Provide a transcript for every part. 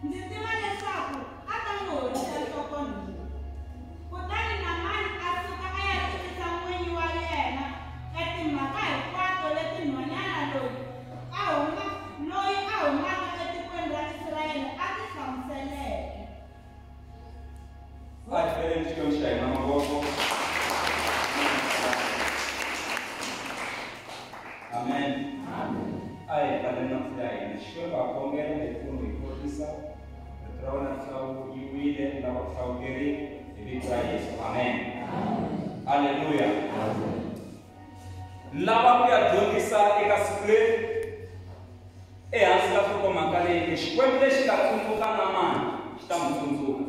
ndzi tiva leswaku a ta n'wi horisa nhlokweni. Kutani Namani a suka a ya tivisa n'winyi wa yena timhaka hinkwato leti nhwanyana loyi a humaka etikweni ra Israyele a ti hlamuseleke. Amen. Ai kalena fly Xikwembu a khongela mpfuno hi korisa trawona tsawu yiwile lava hlawukeri hi vito ra Yesu. Amen. Haleluya. Lava ku ya dyondzisa eka siku leri ehansi ka nhlokomhaka leyi Xikwembu lexi nga tsundzuka Namani xi ta n'wi tsundzuka.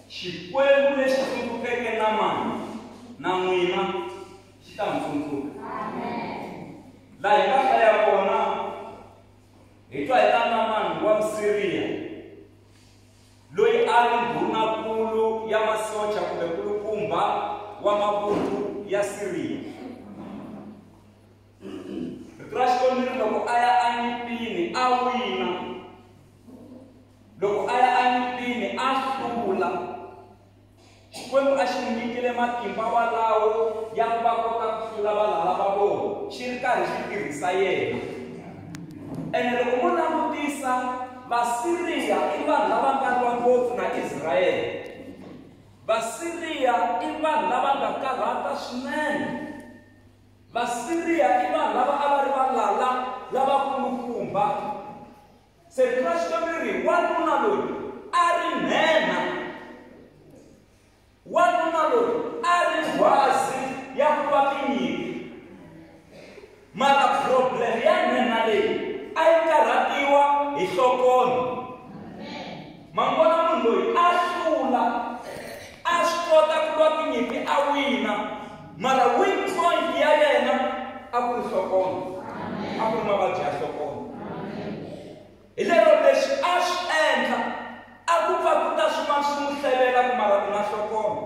Xikwembu lexi tsundzukeke Namani na n'wina xi ta n'wi tsundzuka. Laha hi nga hlaya kona hi twa hi ta Namani wa Musiriya loyi a ri ndhunankulu ya masocha kumbe nkulukumba wa mabuthu ya Siriya. Rito ra Xikwembu loko a ya anyipini a wina, loko a ya anyipini a hlula. Xikwembu a xi nyikile matimba walawo ya ku va kota ku hlula valala va vona xi ri karhi xi tirhisa yena. Ene loko mo langutisa Vasiriya i vanhu lava nga lwa ngopfu na Israyele. Vasiriya i vanhu lava nga karhata swinene. Vasiriya i vanhu lava a va ri valala lavakulukumba. Se rito ra Xikwembu ri wanuna loyi a ri nhenha, wanuna loyi a ri nghwazi ya ku va tinyimpi. Mara problem ya nhenha leyi a yi karhatiwa hi nhlokoni. Mangona munhu loyi a hlula, a swi kota ku lwa tinyimpi a wina, mara weak point ya yena a ku ri nhlokoni, a ku ri mavabyi ya nhlokoni. Hi lero leswi a swi endla a ku pfa ku ta swin'wana swi n'wi hlelela ku mara ku na nhlokoni.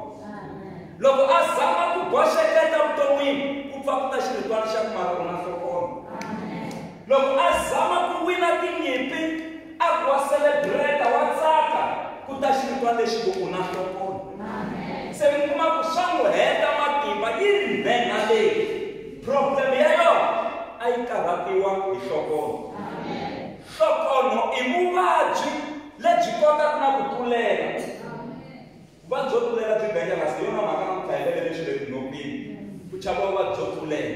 Loko a zama ku boxeketa vuton'wini ku pfa ku ta xiritwana xa ku mara ku na nhlokoni. Loko a zama ku wina tinyimpi a ku wa celebrate wa tsaka ku ta xiritwana lexi ku u na nhlokoni. Se mi kuma ku swa n'wi heta matimba yi ri nhenha leyi problem ya yona a yi karhatiwa hi nhlokoni. Nhlokoni i vuvabyi lebyi kotaka na ku tlulela. Vuvabyi byo tlulela byi dangerous, hi yona mhaka na ku tlhayelele leswi le tinhompini ku chava vuvabyi byo tlulela.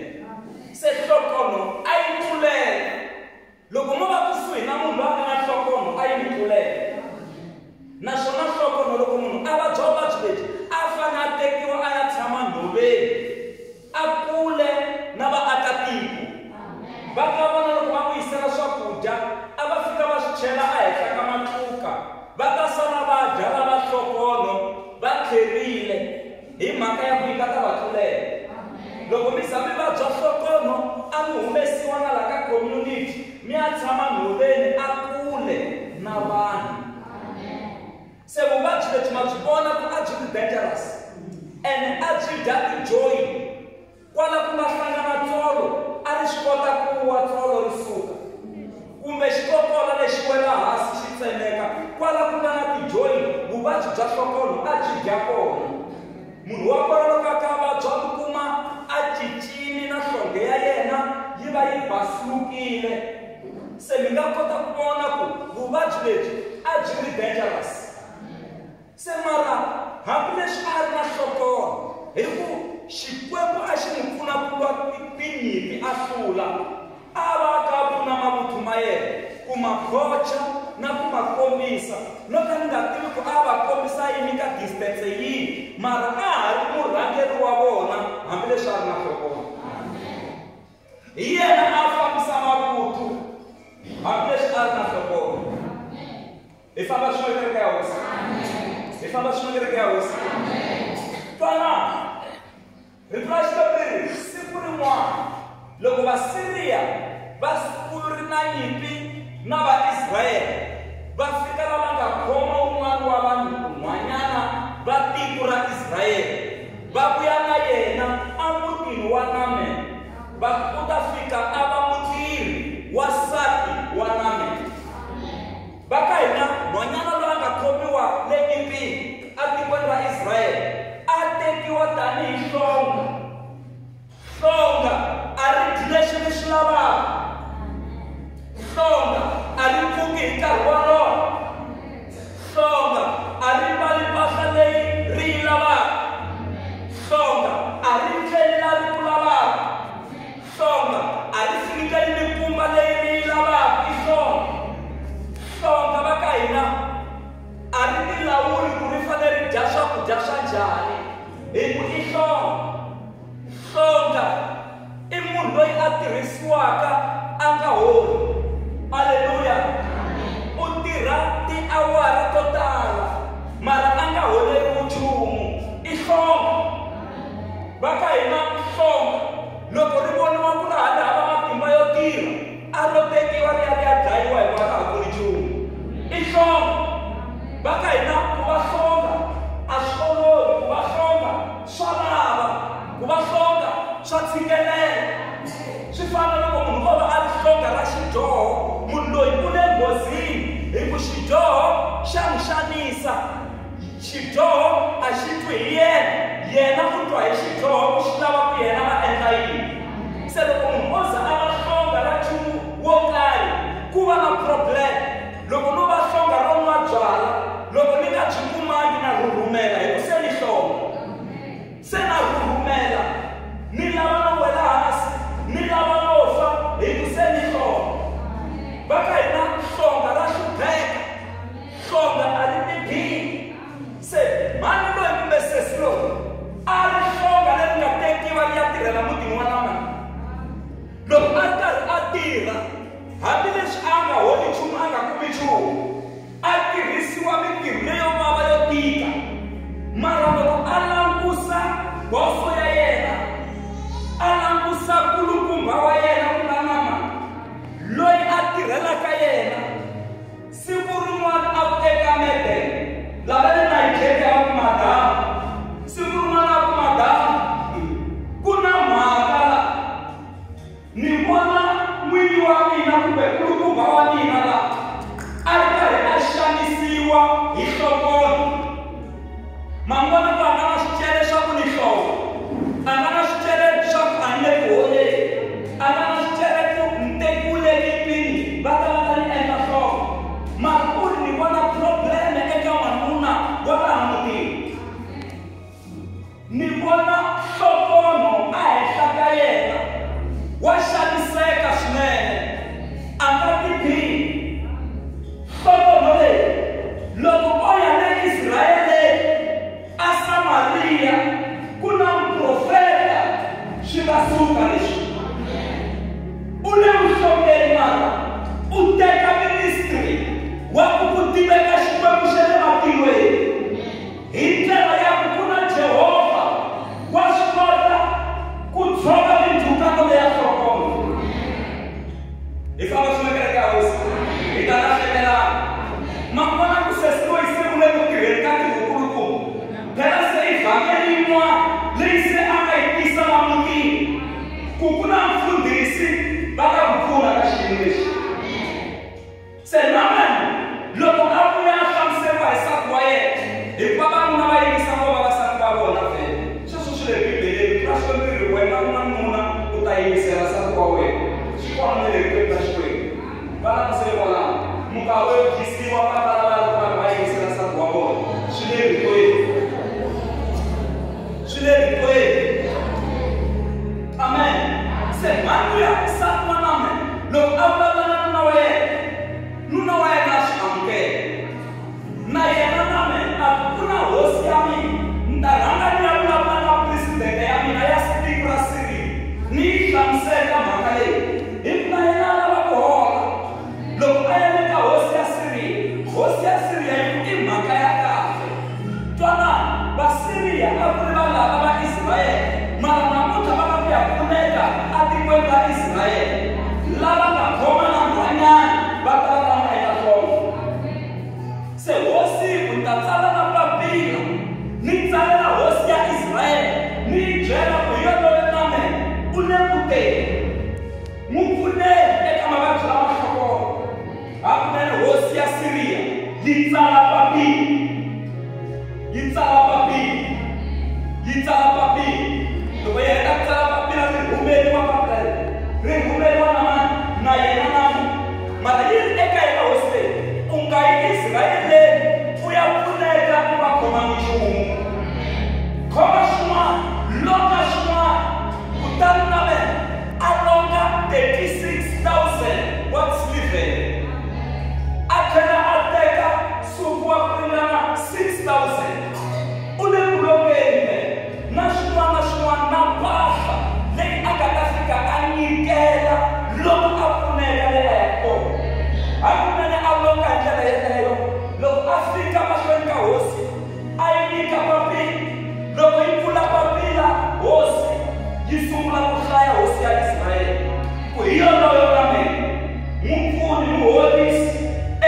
Se nhlokoni a yi tlulela. Loko mo va kusuhi na munhu loyi a nga nhlokoni a yi n'wi tlulela. Naswona nhlokoni loko munhu a vabya vuvabyi lebyi a fanele a tekiwa a ya tshama nhoveni a kule na vaakatiko. Va ka vona loko va n'wi yisela swakudya a va fika va swi chela a henhla ka matluka, va ta sala va dya lava nhlokono va tlherile hi mhaka ya ku yi nga ta va tlulela. Loko mi za mi vabya nhlokono a mi humesiwa na laha ka community mi ya tshama nhoveni a kule na vanhu. Se vuvabyi lebyi ma byi vona ku a byi ri dangerous ene a byi dya tijoyi. Kwala ku nga hlangana tsolo a ri swi kota ku wa tsolo ri suka, kumbe xikokola lexi wela hansi xi tsemeka. Kwala ku nga na tijoyi vuvabyi bya nhlokono a byi dya kona. Munhu wa kona loko a ka vabya ku kuma a cincini na nhlonge ya yena yi va yi basulukile. Se mi nga kota ku vona ku vuvabyi lebyi a byi ri dangerous. Se mara hambileswi a ri na nhlokoni hi ku Xikwembu a xi n'wi pfuna ku lwa tinyimpi a hlula. A va ka pfuna mavuthu ma yena ku ma khocha na ku ma kombisa. No ka ni nga tivi ku a va kombisa yini ka distance yihi, mara a ha ri murhangeri wa vona hambileswi a ri na nhlokoni. Hi yena a fambisa mavuthu hambileswi a ri na nhlokoni. Hi famba swin'we kereke ya hosi. Hi famba swin'we kereke ya hosi. Twanana. Rito ra Xikwembu siku rin'wana loko Vasiriya va ku ri na nyimpi na Vaisrayele va fika lava nga khoma un'wana wa vanhu un'wanyana va tiko ra Israyele, va vuya na yena emutini wa Namani. Va ku ta fika a va mutirhi wa nsati wa Namani. xidyoho a xi twi hi yena, yena u twa hi xidyoho ku xi lava ku yena va endla yini. Se loko munhu o za a va hlonga ra nchumu wo karhi ku va na problem. Loko no va hlonga ro nwa byala, loko ni nga byi kumangi na rhurhumela hi ku se ni hlonga, se na rhurhumela, ni lava no wela hansi, ni lava no fa hi ku se ni hlonga. Va ka hina hlonga ra hlupheka, hlonga a ri ni bihi. Se mani loyi kumbe sesi loyi a ri hlonga leri nga tekiwa ri ya tirhela mutini wa Namani. Loko a karhi a tirha, hambileswi a nga holi nchumu, a nga kumi nchumu, a tirhisiwa mitirho leyo vava yo tika, mara loko a langusa boso ya yena, a langusa kulukumba wa yena ku nga Namani loyi a tirhelaka yena, siku rin'wana a ku eka medele lava le Nigeria va ku madamu, siku rin'wana a ku madamu ku na mhaka la ni vona n'winyi wa mina kumbe kulukumba wa mina la a ri karhi a xanisiwa hi nhlokoni. Mangwana ku a nga na swicele swa ku ni hloko, a nga na swicele swa ku a ni le ku holeni, a nga na swicele ku ni tekiwile kipini va ta va ta ni endla nhloko, mara ku ri ni vona probleme eka n'wanuna wa laha mutini. Ni vona nhlokono a henhla ka yena, wa xaniseka swinene, a nga tiphini. Nhlokono leyi loko o ya le Israyeleni a Samariya ku na muprofeta swi nga suka leswi, u le vuhlongeni mara u teka ministry wa ku ku tiveka Xikwembu xa le matilweni hi ndlela ya ku ku na Jehovha wa swi kota ku tshoka mindhukano leya nhlokoni. Hi famba swin'we kereke ya hosi, hi ta lahlekelana. Ma vona ku sesi loyi se u le ku tirheni ka tirhukulukumba, phela se hi vhakeli yin'wana leyi se a nga yi tisa la mutini ku ku na mfundhisi va ta ku pfuna ka xiyimo lexi. Se Namani loko a vuya a hlamuseriwa hi nsati wa yena, hikuva vavanuna va yingisa ngo vavasati va vona fela, sweswo swi le Bibeleni. Ka Xikwembu ri wena u na nuna u ta yingisela nsati wa wena, swi kona na le rikwembu ra Xikwembu. Va langutisele kwalaho, muka wo yisiwa va tala va lava va yingisela nsati wa vona, swi le rikwembu, swi le rikwembu. Amen. Se mani luya nsati wa Namani loko a vulavula na nuna wa yena, nuna wa yena a swi amukela. Na yena Namani a ku na hosi ya mina, ni ta rhanga ni ya vulavula na presidente ya mina ya tiko ra Siriya, ni yi hlamusela mhaka leyi, hikuva yena a lava ku hola. Loko a ya le ka hosi ya Siriya i mhaka ya kahle. Twanani, Vasiriya a ku ri va lava va Israyele, mara namuntlha va lava ku ya pfuneka atikweni ra Israyele, lava nga khoma na nhwanyana va ta va va eka hloko. Se hosi ku ta tsala na papila, ni tsalela hosi ya Israyele, ni yi byela ku hi yoloye Namani u le ku teni, n'wi pfuneni eka mavabyi lama hlokolo. Hakunene hosi ya Siriya yi tsala papila, yi tsala papila, yi tsala papila. Loko yi heta ku tsala papila ri rhumeriwa papila ri rhumeriwa Namani na yena Namani, mara yi ri eka yena hosi leyi, u nga yi Israyeleni u ya pfuneka ku va khoma nchumu, khoma xin'wana, longa xin'wana. Kutani Namani a longa 36,000 wa silivhere, a tlhela a teka suku wa ku ringana 6,000 u le ku longeni na xin'wana na xin'wana na mpahla leyi a nga ta fika a nyikela loko a pfuneka le a ya kona. Hakunene a longa hi ndlela yeleyo, loko a fika mahlweni ka hosi a yi nyika papila. Loko yi pfula papila, hosi yi sungula ku hlaya hosi ya Israyele ku hi yoloyo Namani mupfuni muhorisi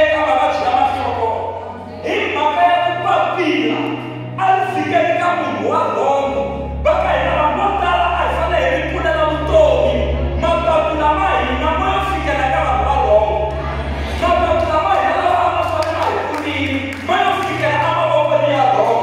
eka mavabyi lama nhlokolo. Hi mhaka ya ku papila a ri fikeli ka munhu wa Roma, va ka hina vanhu vo tala a hi fanele hi ri pfulela vutomi. Mapapila ma hina mo yo fikela ka vanhu va Roma, mapapila ma hina lava a ma fanele a hi pfunini ma yo fikela emavokweni ya Roma.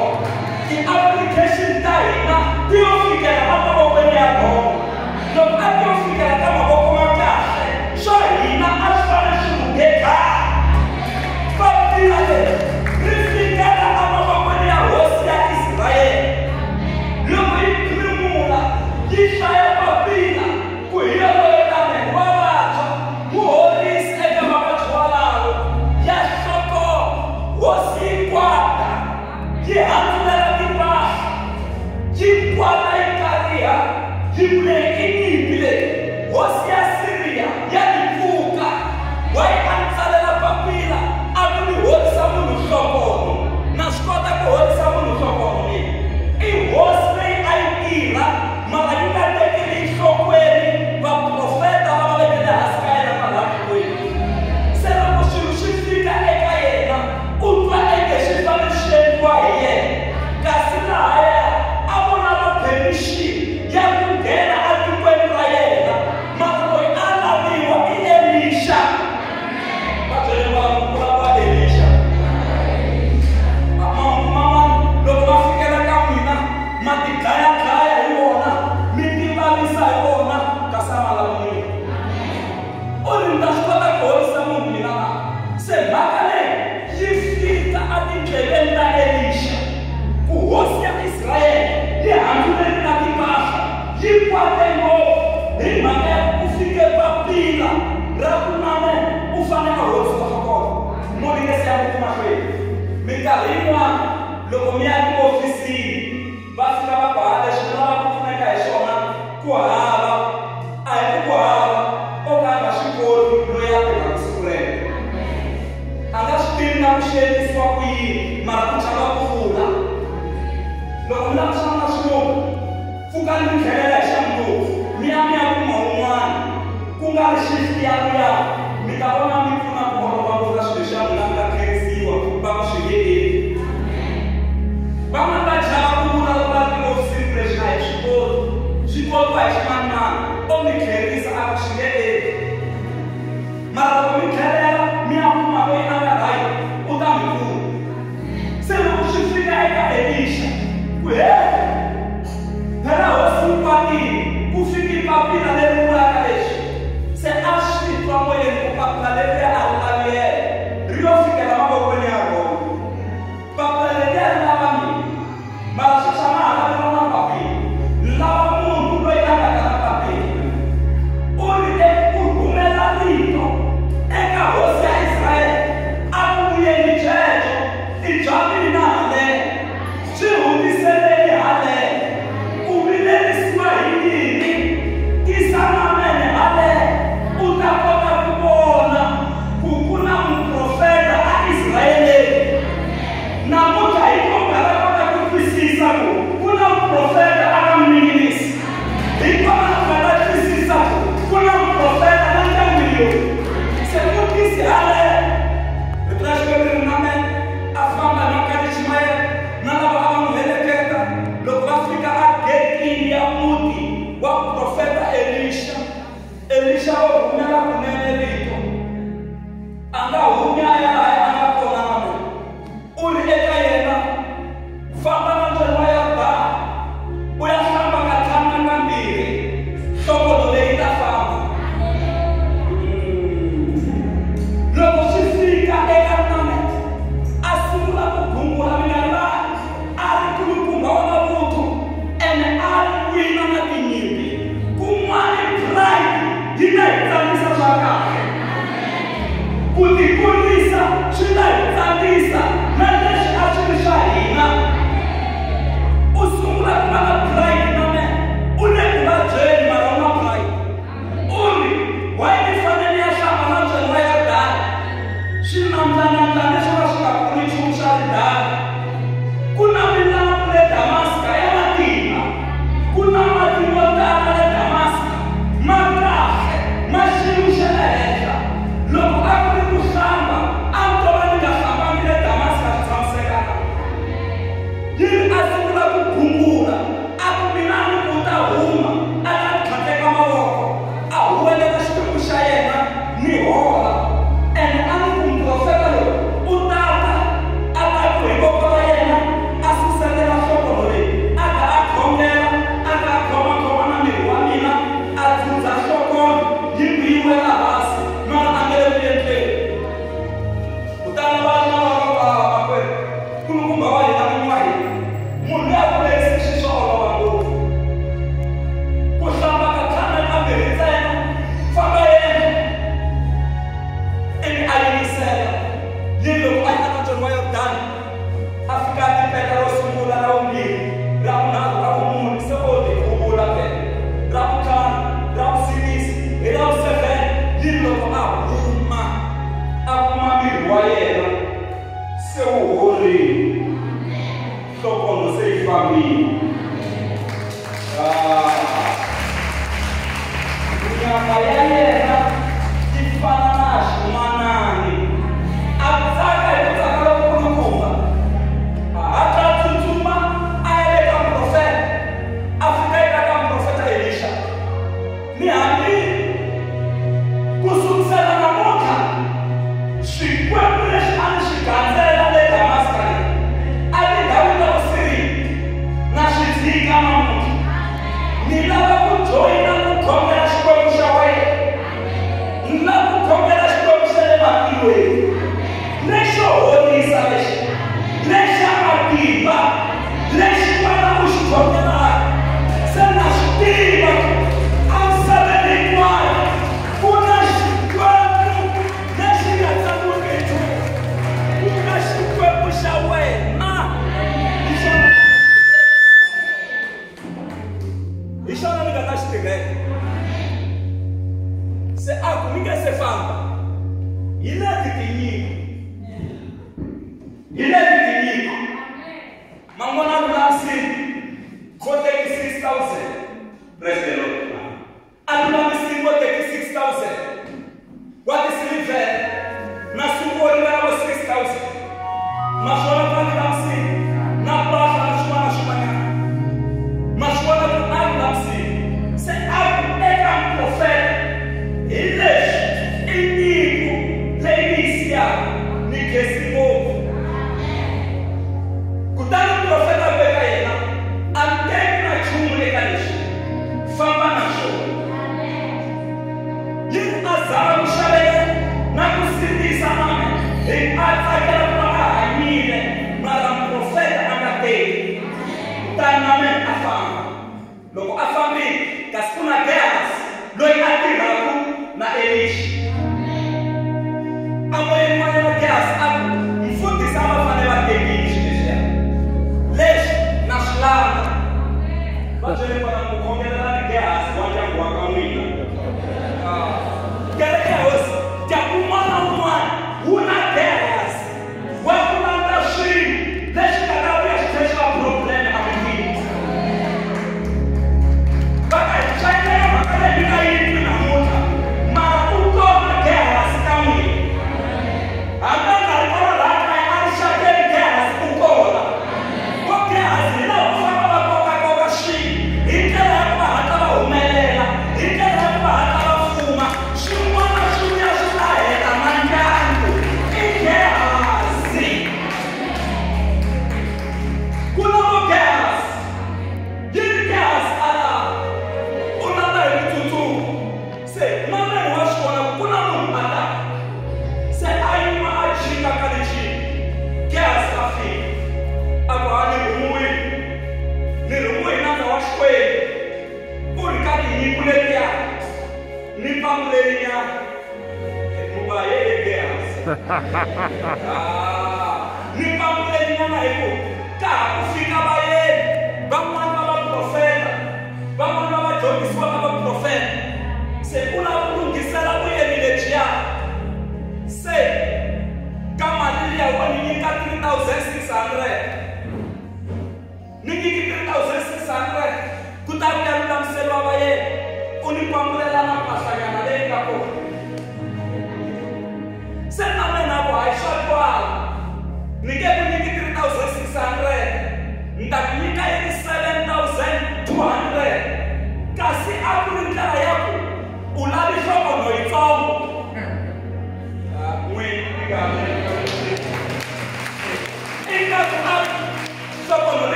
Logo, agora no samba, a tinyiko. Ile tinyiko. Mangona lunamsi go 36,000. Praise the Lord. Alunamsi go 36,000. What is silver? Nasuko ngabo 6,000. Mashona lunamsi na pasha shuma shumanya. Mashona lunamsi say I am prophet. English iniko leisia ni kesimo. Kutana profeta beka yena anteni na chumule kanishi famba na show yin azara mshale na kusindisa name atakela kwa anyile mara profeta angate taname afamba loko afambi kaskuna gas loi atiraku na elishi amoye mwana na gas aku mfuti sama fane wa elishi Lexi na Xikwembu. Bajele para mukongela na gas wanja wakamwina. Kale house jakumana umwana una gas. Wakulanda shiri. Lexi kadabu ya special problem amekini. Baka chanya ya makale bila hivi na mota. Ma uko na gas kamwe. Amana alikuwa lata alisha gas uko.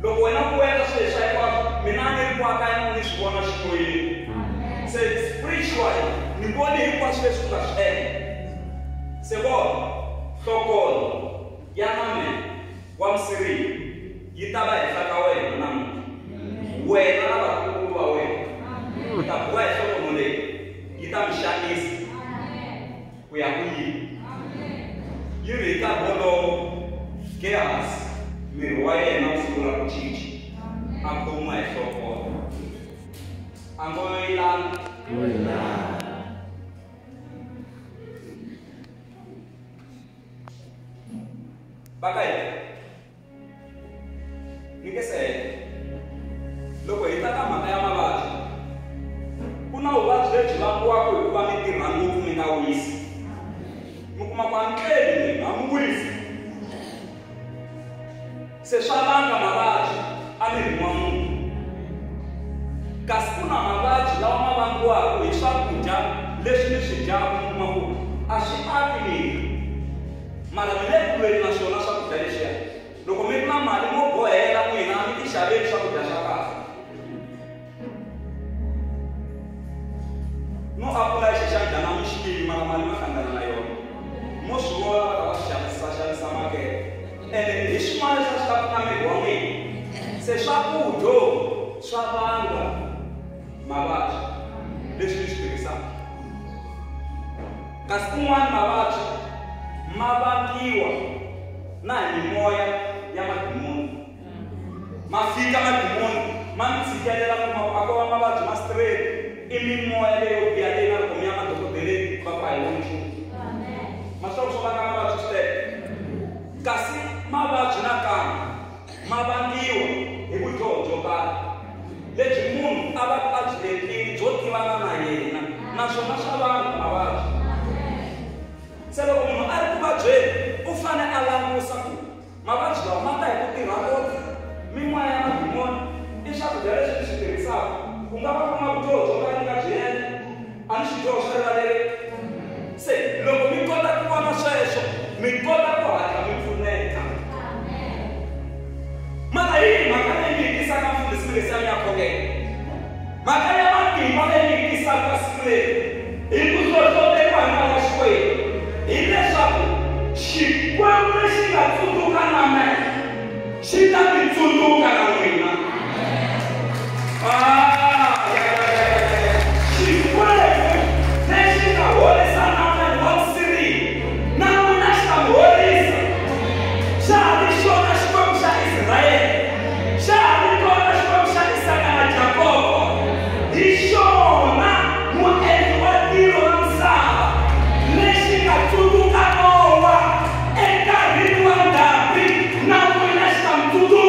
Lo bueno puedo ser, minani kwa xikwembu. Se spiritually ni vone hinkwaswo leswi nga swi endla. Se vona nhlokolo ya Namani wa misirili yi ta va henhla ka wena namuntlha. Wena na vakulu va wena yi ta buwa hi nhlokono leyi yi ta mi xanisa ku ya ku yini. Yi ri hi nkarhi wolowo Gehazi miri wa yena wu sungula ku cinca a khomiwa hi nhlokolo. A ngo yilana baka hina ni nge se heta. Loko hi ta ka mhaka ya mavabyi, ku na vuvabyi lebyi vangiwaka hikuva mi tirha ngopfu mi nga wisi. Mi kuma ku a mi tleli a mi wisi. Se swa vanga mavabyi emirini wa munhu. Kasi ku na mavabyi lawa ma vangiwaka hi swakudya leswi mi swi dyaka. Mi kuma ku a swi aki miri, mara mi le kulweni na swona swakudya leswiya. Loko mi ri na mali mo bohela n'wina a mi ti xaveli swakudya swa kahle. No apula xixandla na mixikili mara mali ma hlangana na yona. Mo swi vona va ta va xavisa makete. Ene hi swin'wana leswi swi ta pfuna miri wa n'wina. Se swakudya swa vanga mavabyi leswi mi swi tirhisaka. Kasi kun'wana mavabyi ma vangiwa na hi mimoya ya madimoni. Ma fika madimoni ma mi tshikelela kuma ku a ko va mavabyi ma straight. I mimoya leyo biha leyi nga khomi ya madokodeleni va ku a hi woni nchumu. Ma swi tiva ku swo vanga mavabyi swi tele. Kasi mavabyi nakambe ma vangiwa hi vudyoho byo karhi lebyi munhu a va a byi letile byo tivana na yena, naswona swa vanga mavabyi. Se loko munhu a ri ku vabyeni u fanele a langusa ku mavabyi lawa ma ta hi ku tirha ngopfu. Mimoya ya madimoni i swakudya leswi swi tirhisaka. Ku nga va ku na vudyoho byo ka ni nga byi endla, a ni xidyoho swi rivaleli. Se loko mi kota ku vona sweswo mi kota ku hatla mi pfuneka. Mara hi mhaka leyi mi yi tisaka mfundhisi mi nge se ya khongela. Mhaka ya matimba leyi mi yi tisaka siku leri hi ku hlohloteriwa hi mali ya Xikwembu hileswaku Xikwembu lexi nga tsundzuka na mina xi ta mi tsundzuka na n'wina. Xikwembu lexi nga horisa Namani wa misirili na n'wina xi ta mi horisa. Xa ha ri xona Xikwembu xa Israyele, xa ha ri kona Xikwembu xa Isaka na Jakobo. Hi xona muendli wa tilo wa misava lexi nga tsundzuka Nowa enkarhini wa ndhambi, na n'wina xi ta mi tsundzuka.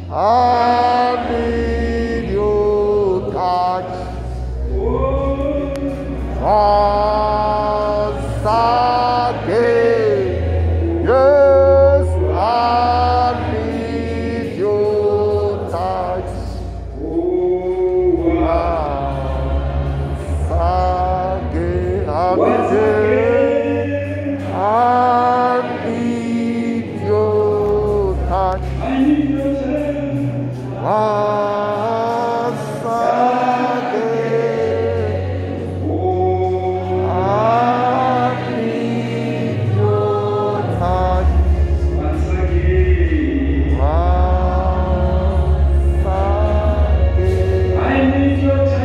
I need your touch. Once again, yes, I need your touch. Once again, I need your touch. Once again, I need your touch. Once again, I need your touch.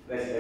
Verse